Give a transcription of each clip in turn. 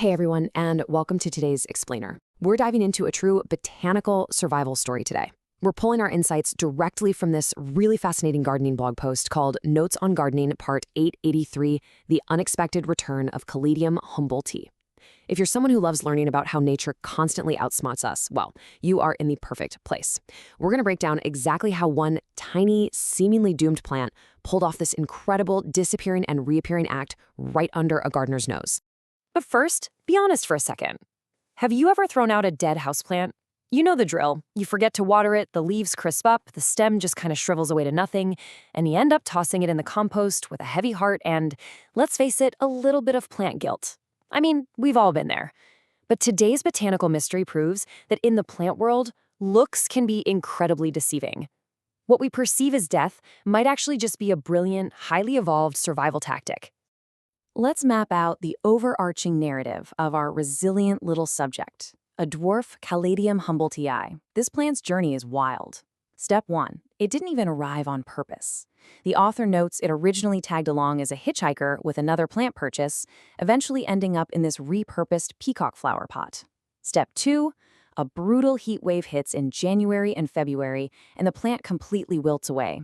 Hey everyone, and welcome to today's Explainer. We're diving into a true botanical survival story today. We're pulling our insights directly from this really fascinating gardening blog post called Notes on Gardening, Part 883, The Unexpected Return of Caladium-humboldtii. If you're someone who loves learning about how nature constantly outsmarts us, well, you are in the perfect place. We're going to break down exactly how one tiny, seemingly doomed plant pulled off this incredible disappearing and reappearing act right under a gardener's nose. But first, be honest for a second. Have you ever thrown out a dead houseplant? You know the drill. You forget to water it, the leaves crisp up, the stem just kind of shrivels away to nothing, and you end up tossing it in the compost with a heavy heart and, let's face it, a little bit of plant guilt. I mean, we've all been there. But today's botanical mystery proves that in the plant world, looks can be incredibly deceiving. What we perceive as death might actually just be a brilliant, highly evolved survival tactic. Let's map out the overarching narrative of our resilient little subject, a dwarf caladium-humboldtii. This plant's journey is wild. Step 1. It didn't even arrive on purpose. The author notes it originally tagged along as a hitchhiker with another plant purchase, eventually ending up in this repurposed peacock flower pot. Step 2. A brutal heat wave hits in January and February, and the plant completely wilts away.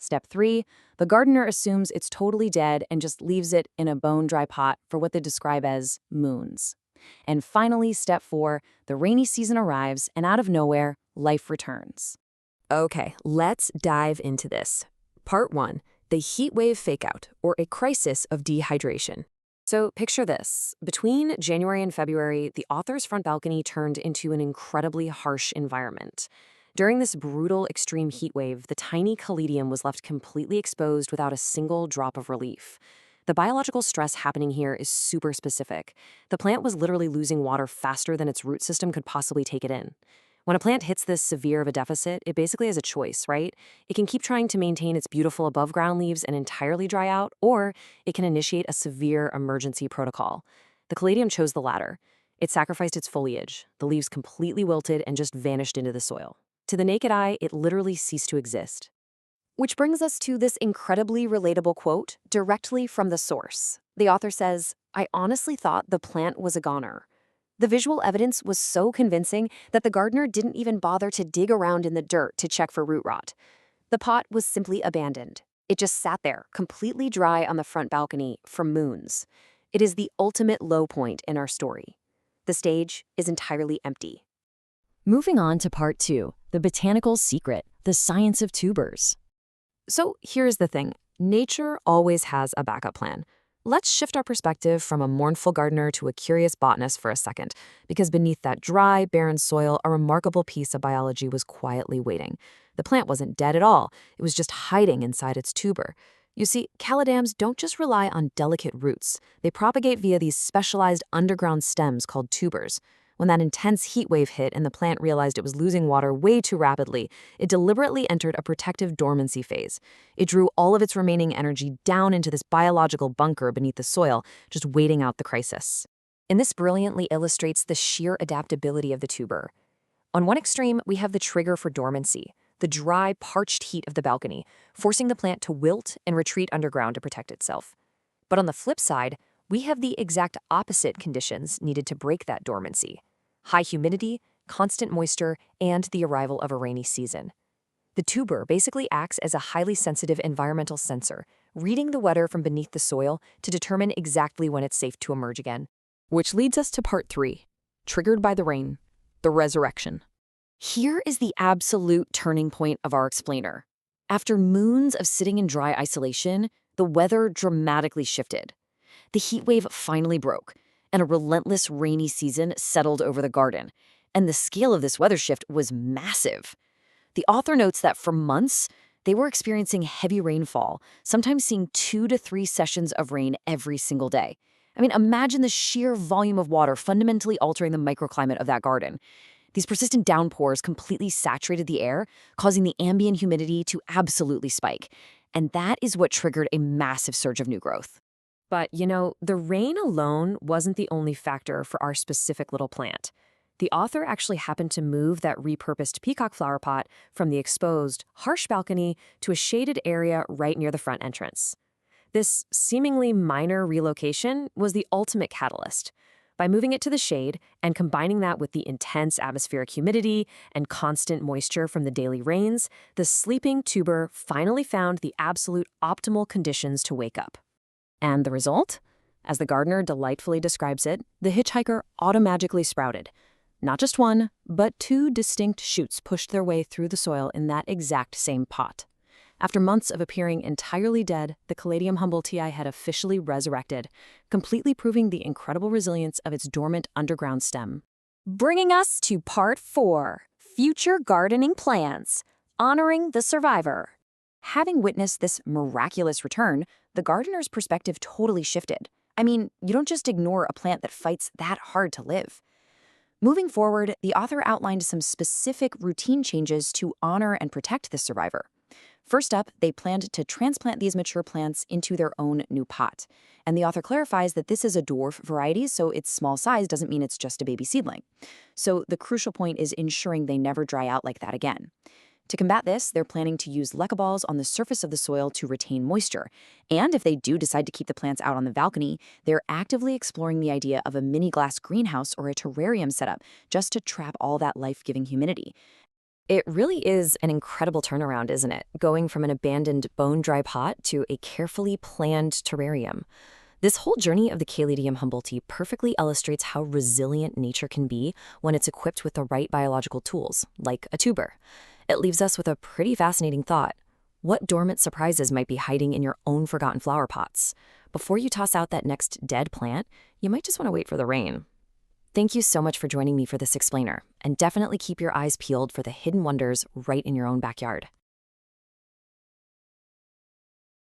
Step 3. The gardener assumes it's totally dead and just leaves it in a bone-dry pot for what they describe as moons. And finally, Step 4. The rainy season arrives, and out of nowhere, life returns. Okay, let's dive into this. Part 1. The heat wave fakeout, or a crisis of dehydration. So picture this. Between January and February, the author's front balcony turned into an incredibly harsh environment. During this brutal extreme heat wave, the tiny caladium was left completely exposed without a single drop of relief. The biological stress happening here is super specific. The plant was literally losing water faster than its root system could possibly take it in. When a plant hits this severe of a deficit, it basically has a choice, right? It can keep trying to maintain its beautiful above-ground leaves and entirely dry out, or it can initiate a severe emergency protocol. The caladium chose the latter. It sacrificed its foliage. The leaves completely wilted and just vanished into the soil. To the naked eye, it literally ceased to exist. Which brings us to this incredibly relatable quote directly from the source. The author says, "I honestly thought the plant was a goner." The visual evidence was so convincing that the gardener didn't even bother to dig around in the dirt to check for root rot. The pot was simply abandoned. It just sat there, completely dry on the front balcony for moons. It is the ultimate low point in our story. The stage is entirely empty. Moving on to Part 2, the botanical secret, the science of tubers. So here's the thing. Nature always has a backup plan. Let's shift our perspective from a mournful gardener to a curious botanist for a second, because beneath that dry, barren soil, a remarkable piece of biology was quietly waiting. The plant wasn't dead at all. It was just hiding inside its tuber. You see, caladiums don't just rely on delicate roots. They propagate via these specialized underground stems called tubers. When that intense heat wave hit and the plant realized it was losing water way too rapidly, it deliberately entered a protective dormancy phase. It drew all of its remaining energy down into this biological bunker beneath the soil, just waiting out the crisis. And this brilliantly illustrates the sheer adaptability of the tuber. On one extreme, we have the trigger for dormancy, the dry, parched heat of the balcony, forcing the plant to wilt and retreat underground to protect itself. But on the flip side, we have the exact opposite conditions needed to break that dormancy: high humidity, constant moisture, and the arrival of a rainy season. The tuber basically acts as a highly sensitive environmental sensor, reading the weather from beneath the soil to determine exactly when it's safe to emerge again. Which leads us to Part 3, triggered by the rain, the resurrection. Here is the absolute turning point of our explainer. After moons of sitting in dry isolation, the weather dramatically shifted. The heat wave finally broke, and a relentless rainy season settled over the garden. And the scale of this weather shift was massive. The author notes that for months, they were experiencing heavy rainfall, sometimes seeing 2 to 3 sessions of rain every single day. I mean, imagine the sheer volume of water fundamentally altering the microclimate of that garden. These persistent downpours completely saturated the air, causing the ambient humidity to absolutely spike. And that is what triggered a massive surge of new growth. But, the rain alone wasn't the only factor for our specific little plant. The author actually happened to move that repurposed peacock flower pot from the exposed, harsh balcony to a shaded area right near the front entrance. This seemingly minor relocation was the ultimate catalyst. By moving it to the shade and combining that with the intense atmospheric humidity and constant moisture from the daily rains, the sleeping tuber finally found the absolute optimal conditions to wake up. And the result? As the gardener delightfully describes it, the hitchhiker automagically sprouted. Not just one, but two distinct shoots pushed their way through the soil in that exact same pot. After months of appearing entirely dead, the caladium-humboldtii had officially resurrected, completely proving the incredible resilience of its dormant underground stem. Bringing us to Part 4, Future Gardening Plans, Honoring the Survivor. Having witnessed this miraculous return, the gardener's perspective totally shifted. I mean, you don't just ignore a plant that fights that hard to live. Moving forward, the author outlined some specific routine changes to honor and protect this survivor. First up, they planned to transplant these mature plants into their own new pot. And the author clarifies that this is a dwarf variety, so its small size doesn't mean it's just a baby seedling. So the crucial point is ensuring they never dry out like that again. To combat this, they're planning to use leca balls on the surface of the soil to retain moisture. And if they do decide to keep the plants out on the balcony, they're actively exploring the idea of a mini glass greenhouse or a terrarium setup just to trap all that life-giving humidity. It really is an incredible turnaround, isn't it? Going from an abandoned bone-dry pot to a carefully planned terrarium. This whole journey of the caladium-humboldtii perfectly illustrates how resilient nature can be when it's equipped with the right biological tools, like a tuber. It leaves us with a pretty fascinating thought. What dormant surprises might be hiding in your own forgotten flower pots? Before you toss out that next dead plant, you might just want to wait for the rain. Thank you so much for joining me for this explainer, and definitely keep your eyes peeled for the hidden wonders right in your own backyard.